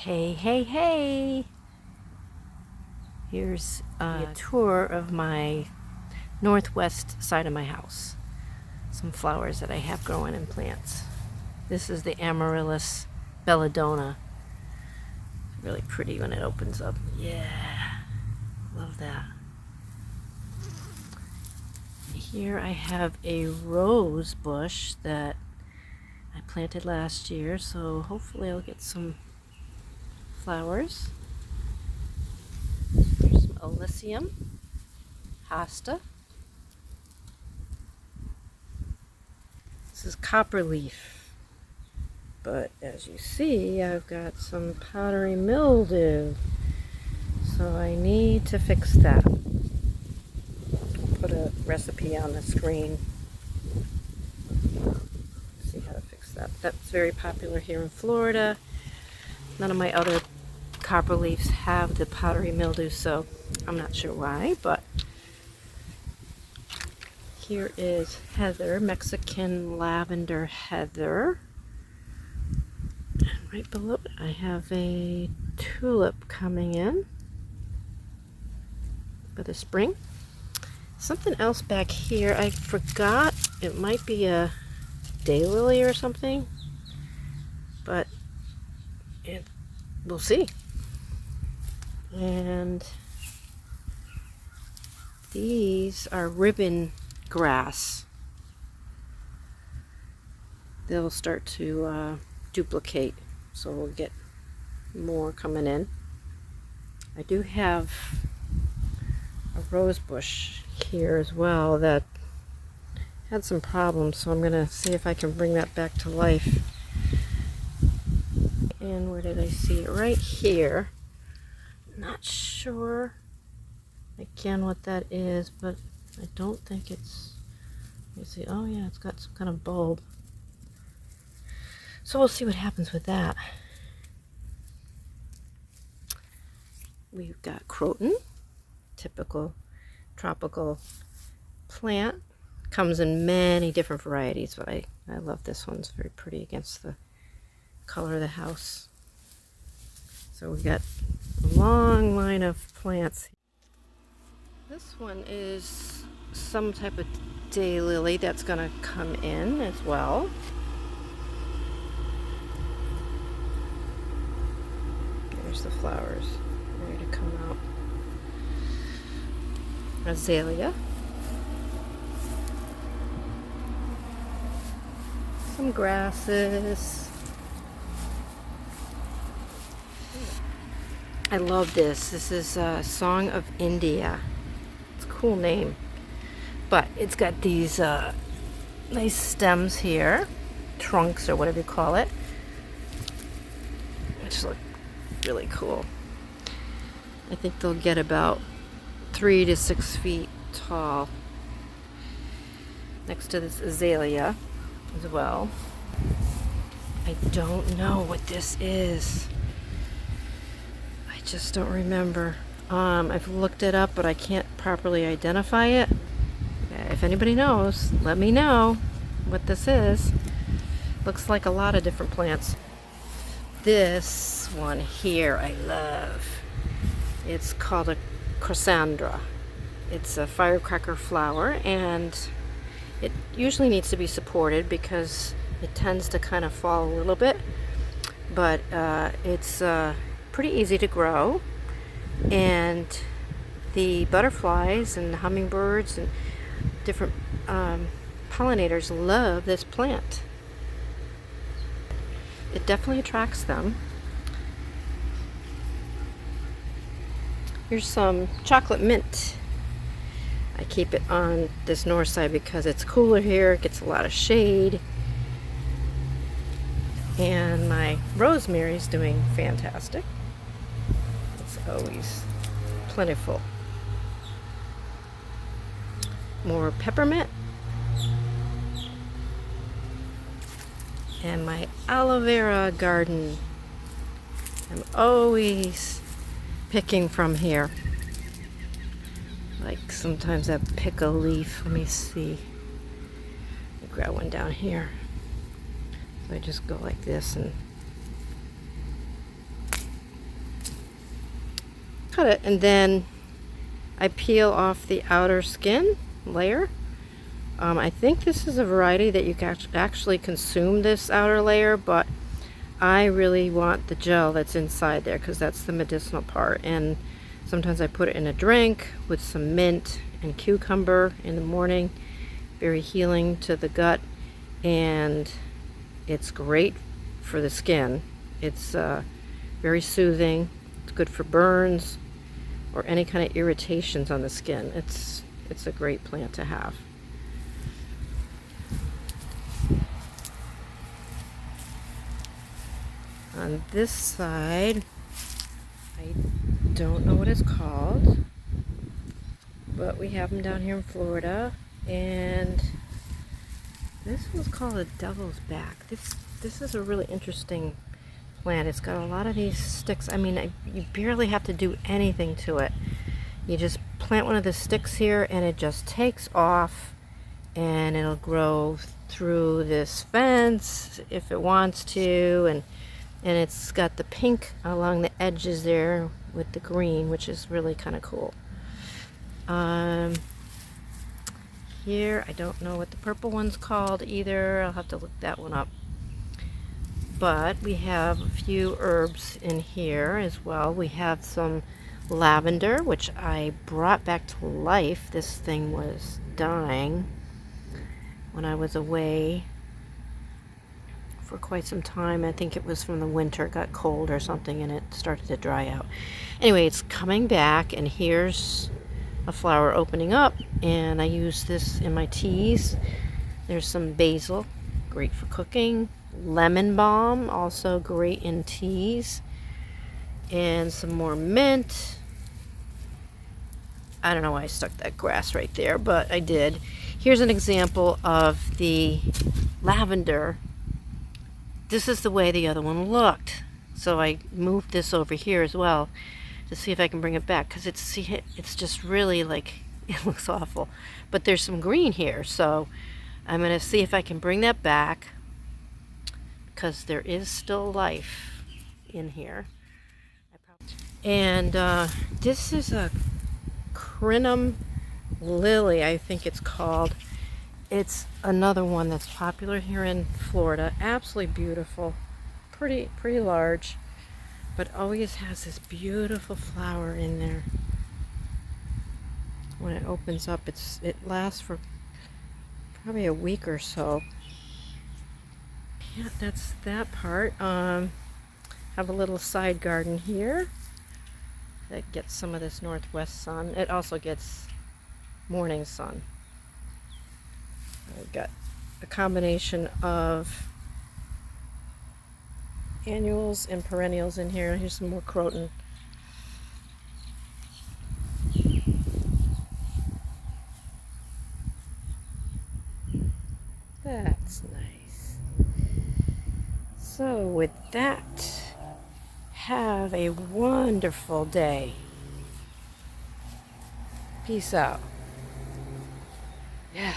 Hey, hey, hey! Here's a tour of my northwest side of my house. Some flowers that I have growing in plants. This is the Amaryllis Belladonna. It's really pretty when it opens up. Yeah, love that. Here I have a rose bush that I planted last year, so hopefully I'll get some flowers. There's some Alyssium, hosta. This is copperleaf, but as you see, I've got some powdery mildew, so I need to fix that. I'll put a recipe on the screen. See how to fix that. That's very popular here in Florida. None of my other copperleafs have the powdery mildew, so I'm not sure why, but here is heather, Mexican lavender heather. And right below it, I have a tulip coming in for the spring. Something else back here, I forgot. It might be a daylily or something, but we'll see. And these are ribbon grass. They'll start to duplicate, so we'll get more coming in. I do have a rose bush here as well that had some problems, so I'm gonna see if I can bring that back to life. And where did I see it? Right here. Not sure again what that is, but I don't think it's, let me see. Oh yeah, it's got some kind of bulb. So we'll see what happens with that. We've got croton, typical tropical plant. Comes in many different varieties, but I love this one. It's very pretty against the color of the house. So we got a long line of plants. This one is some type of daylily that's going to come in as well. There's the flowers ready to come out. Azalea. Some grasses. I love this. This is Song of India. It's a cool name. But it's got these nice stems here. Trunks or whatever you call it. Which look really cool. I think they'll get about 3 to 6 feet tall. Next to this azalea as well. I don't know what this is. I just don't remember. I've looked it up, but I can't properly identify it. If anybody knows, let me know what this is. Looks like a lot of different plants. This one here I love. It's called a Chrysandra. It's a firecracker flower, and it usually needs to be supported because it tends to kind of fall a little bit, but it's pretty easy to grow, and the butterflies and hummingbirds and different pollinators love this plant. It definitely attracts them. Here's some chocolate mint. I keep it on this north side because it's cooler here, it gets a lot of shade. And my rosemary is doing fantastic. It's always plentiful. More peppermint. And my aloe vera garden. I'm always picking from here. Like sometimes I pick a leaf. Let me see. I'll grab one down here. So I just go like this and cut it, and then I peel off the outer skin layer. I think this is a variety that you can actually consume this outer layer, but I really want the gel that's inside there because that's the medicinal part. And sometimes I put it in a drink with some mint and cucumber in the morning. Very healing to the gut, and it's great for the skin. It's very soothing. It's good for burns or any kind of irritations on the skin. It's a great plant to have. On this side, I don't know what it's called, but we have them down here in Florida, and this one's called a devil's back. This is a really interesting plant. It's got a lot of these sticks. I mean, you barely have to do anything to it. You just plant one of the sticks here and it just takes off, and it'll grow through this fence if it wants to, and it's got the pink along the edges there with the green, which is really kind of cool. Here, I don't know what the purple one's called either. I'll have to look that one up. But we have a few herbs in here as well. We have some lavender, which I brought back to life. This thing was dying when I was away for quite some time. I think it was from the winter. It got cold or something and it started to dry out. Anyway, it's coming back, and here's a flower opening up, and I use this in my teas. There's some basil, great for cooking. Lemon balm, also great in teas. And some more mint. I don't know why I stuck that grass right there, but I did. Here's an example of the lavender. This is the way the other one looked, so I moved this over here as well to see if I can bring it back, because it's just really like, it looks awful, but there's some green here, so I'm going to see if I can bring that back, because there is still life in here. And this is a crinum lily, I think it's called. It's another one that's popular here in Florida. Absolutely beautiful, pretty large, but always has this beautiful flower in there. When it opens up, it lasts for probably a week or so. Yeah, that's that part. Have a little side garden here that gets some of this northwest sun. It also gets morning sun. I've got a combination of annuals and perennials in here. Here's some more croton. That's nice. So with that, have a wonderful day. Peace out. Yeah.